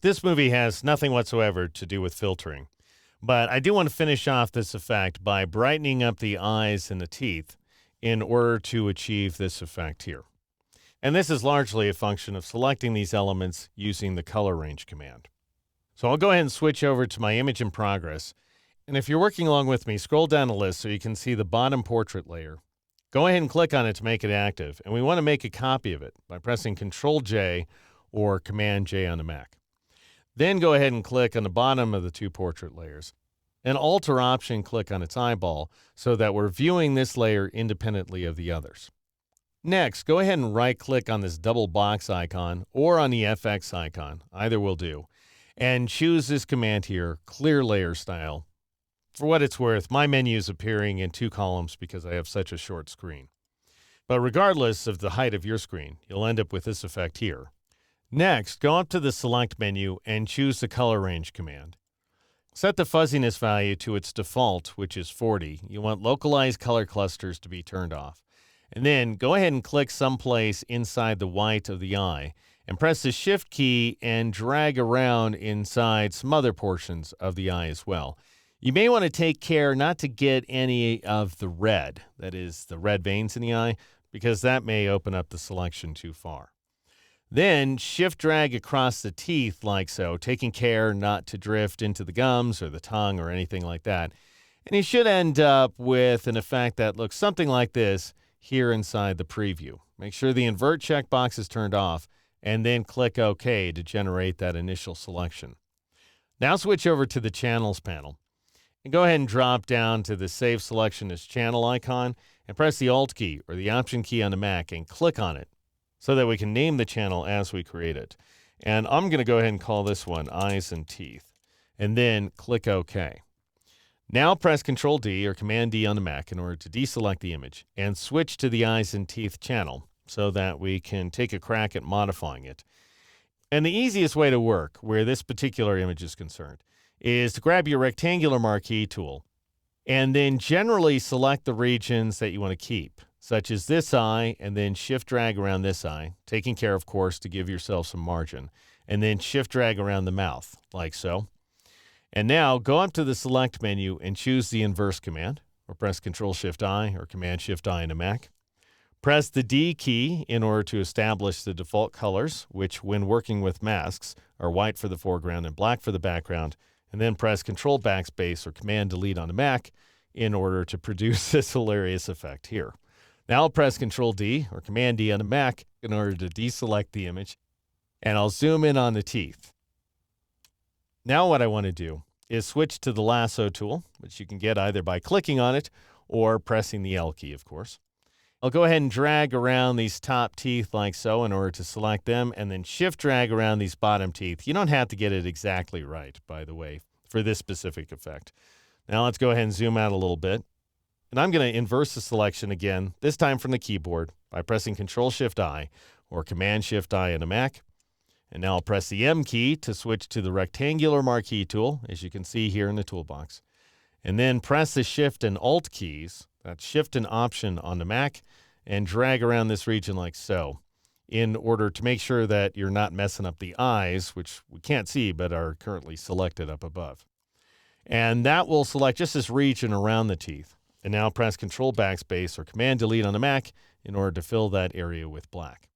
This movie has nothing whatsoever to do with filtering, but I do want to finish off this effect by brightening up the eyes and the teeth in order to achieve this effect here. And this is largely a function of selecting these elements using the color range command. So I'll go ahead and switch over to my image in progress. And if you're working along with me, scroll down the list so you can see the bottom portrait layer. Go ahead and click on it to make it active. And we want to make a copy of it by pressing Control-J or Command-J on the Mac. Then go ahead and click on the bottom of the two portrait layers. And Alt-Option click on its eyeball so that we're viewing this layer independently of the others. Next, go ahead and right-click on this double box icon or on the FX icon, either will do, and choose this command here, Clear Layer Style. For what it's worth, my menu is appearing in two columns because I have such a short screen. But regardless of the height of your screen, you'll end up with this effect here. Next, go up to the Select menu and choose the Color Range command. Set the fuzziness value to its default, which is 40. You want localized color clusters to be turned off. And then go ahead and click someplace inside the white of the eye and press the Shift key and drag around inside some other portions of the eye as well. You may want to take care not to get any of the red, that is, the red veins in the eye, because that may open up the selection too far. Then shift drag across the teeth like so, taking care not to drift into the gums or the tongue or anything like that. And you should end up with an effect that looks something like this here inside the preview. Make sure the invert checkbox is turned off and then click OK to generate that initial selection. Now switch over to the Channels panel and go ahead and drop down to the Save Selection as Channel icon and press the Alt key or the Option key on the Mac and click on it, so that we can name the channel as we create it. And I'm going to go ahead and call this one Eyes and Teeth, and then click OK. Now press Control-D or Command-D on the Mac in order to deselect the image and switch to the Eyes and Teeth channel so that we can take a crack at modifying it. And the easiest way to work where this particular image is concerned is to grab your rectangular marquee tool and then generally select the regions that you want to keep, such as this eye, and then shift drag around this eye, taking care, of course, to give yourself some margin, and then shift drag around the mouth, like so. And now go up to the Select menu and choose the Inverse command, or press Control-Shift-I or Command-Shift-I in a Mac. Press the D key in order to establish the default colors, which, when working with masks, are white for the foreground and black for the background, and then press Control-Backspace or Command-Delete on the Mac in order to produce this hilarious effect here. Now I'll press Control-D or Command-D on the Mac in order to deselect the image, and I'll zoom in on the teeth. Now what I want to do is switch to the Lasso tool, which you can get either by clicking on it or pressing the L key, of course. I'll go ahead and drag around these top teeth like so in order to select them, and then shift drag around these bottom teeth. You don't have to get it exactly right, by the way, for this specific effect. Now let's go ahead and zoom out a little bit. And I'm going to inverse the selection again, this time from the keyboard, by pressing Control-Shift-I or Command-Shift-I in a Mac. And now I'll press the M key to switch to the rectangular marquee tool, as you can see here in the toolbox. And then press the Shift and Alt keys, that's Shift and Option on the Mac, and drag around this region like so, in order to make sure that you're not messing up the eyes, which we can't see but are currently selected up above. And that will select just this region around the teeth. And now press Control-Backspace or Command-Delete on the Mac in order to fill that area with black.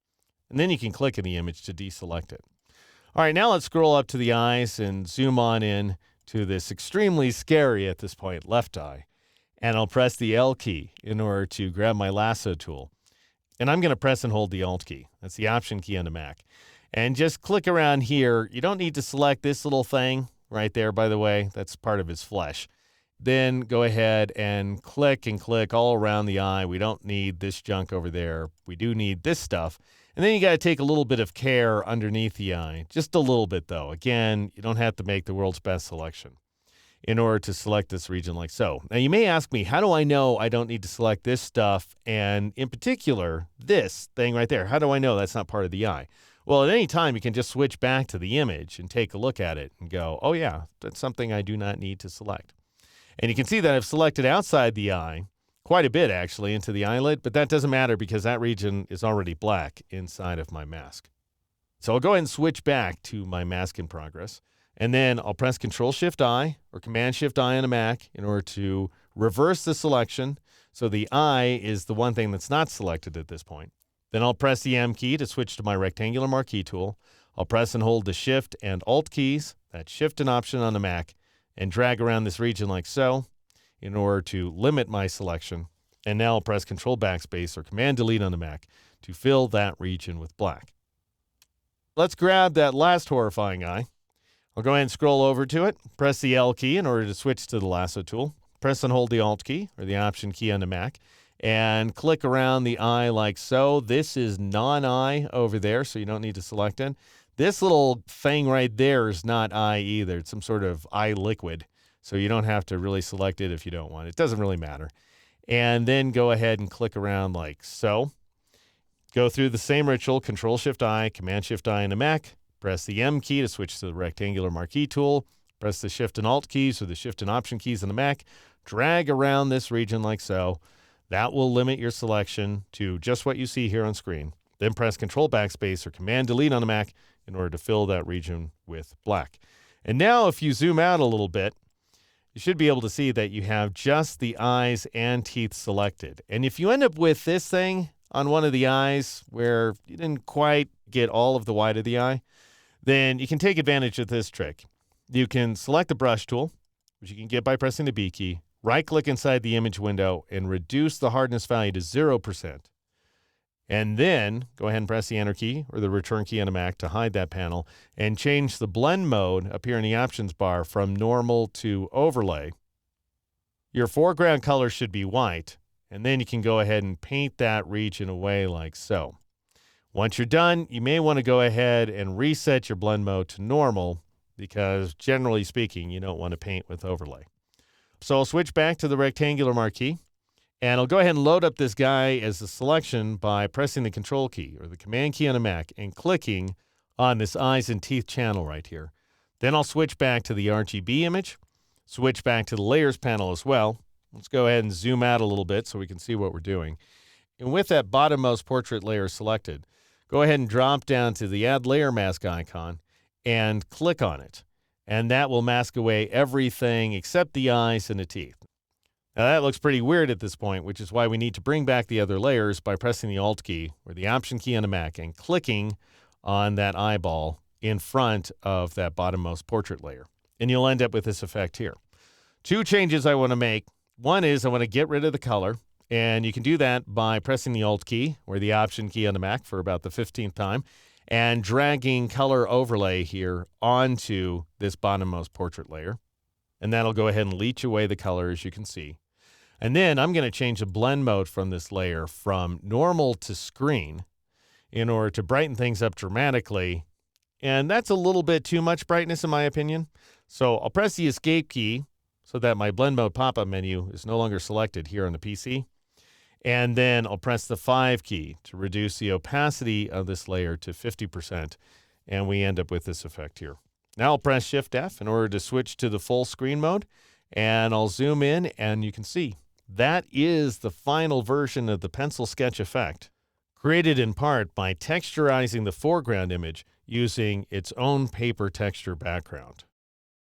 And then you can click in the image to deselect it. All right, now let's scroll up to the eyes and zoom on in to this extremely scary at this point left eye. And I'll press the L key in order to grab my Lasso tool. And I'm going to press and hold the Alt key. That's the Option key on the Mac. And just click around here. You don't need to select this little thing right there, by the way. That's part of his flesh. Then go ahead and click all around the eye. We don't need this junk over there. We do need this stuff. And then you got to take a little bit of care underneath the eye. Just a little bit, though. Again, you don't have to make the world's best selection in order to select this region like so. Now, you may ask me, how do I know I don't need to select this stuff? And in particular, this thing right there. How do I know that's not part of the eye? Well, at any time, you can just switch back to the image and take a look at it and go, oh, yeah, that's something I do not need to select. And you can see that I've selected outside the eye, quite a bit actually, into the eyelid, but that doesn't matter because that region is already black inside of my mask. So I'll go ahead and switch back to my mask in progress. And then I'll press Control-Shift-I or Command-Shift-I on a Mac in order to reverse the selection. So the I is the one thing that's not selected at this point. Then I'll press the M key to switch to my rectangular marquee tool. I'll press and hold the Shift and Alt keys, that Shift and Option on the Mac, and drag around this region like so in order to limit my selection. And now I'll press Control-Backspace or Command-Delete on the Mac to fill that region with black. Let's grab that last horrifying eye. I'll go ahead and scroll over to it, press the L key in order to switch to the lasso tool, press and hold the Alt key or the Option key on the Mac, and click around the eye like so. This is non-eye over there, so you don't need to select it. This little thing right there is not eye either. It's some sort of eye liquid, so you don't have to really select it if you don't want it. It doesn't really matter. And then go ahead and click around like so. Go through the same ritual, Control-Shift-I, Command-Shift-I on the Mac, press the M key to switch to the rectangular marquee tool, press the Shift and Alt keys or the Shift and Option keys on the Mac, drag around this region like so. That will limit your selection to just what you see here on screen. Then press Control-Backspace or Command-Delete on the Mac in order to fill that region with black. And now if you zoom out a little bit, you should be able to see that you have just the eyes and teeth selected. And if you end up with this thing on one of the eyes where you didn't quite get all of the white of the eye, then you can take advantage of this trick. You can select the brush tool, which you can get by pressing the B key, right-click inside the image window, and reduce the hardness value to 0%. And then go ahead and press the Enter key or the Return key on a Mac to hide that panel and change the blend mode up here in the options bar from normal to overlay. Your foreground color should be white, and then you can go ahead and paint that region away like so. Once you're done, you may want to go ahead and reset your blend mode to normal because generally speaking, you don't want to paint with overlay. So I'll switch back to the rectangular marquee, and I'll go ahead and load up this guy as a selection by pressing the Control key or the Command key on a Mac and clicking on this eyes and teeth channel right here. Then I'll switch back to the RGB image, switch back to the layers panel as well. Let's go ahead and zoom out a little bit so we can see what we're doing. And with that bottommost portrait layer selected, go ahead and drop down to the Add Layer Mask icon and click on it. And that will mask away everything except the eyes and the teeth. Now that looks pretty weird at this point, which is why we need to bring back the other layers by pressing the Alt key or the Option key on a Mac and clicking on that eyeball in front of that bottommost portrait layer. And you'll end up with this effect here. Two changes I want to make. One is I want to get rid of the color, and you can do that by pressing the Alt key or the Option key on the Mac for about the 15th time and dragging color overlay here onto this bottommost portrait layer. And that'll go ahead and leach away the color, as you can see. And then I'm going to change the blend mode from this layer from normal to screen in order to brighten things up dramatically. And that's a little bit too much brightness in my opinion. So I'll press the Escape key so that my blend mode pop-up menu is no longer selected here on the PC. And then I'll press the 5 key to reduce the opacity of this layer to 50%. And we end up with this effect here. Now I'll press Shift F in order to switch to the full screen mode. And I'll zoom in and you can see that is the final version of the pencil sketch effect, created in part by texturizing the foreground image using its own paper texture background.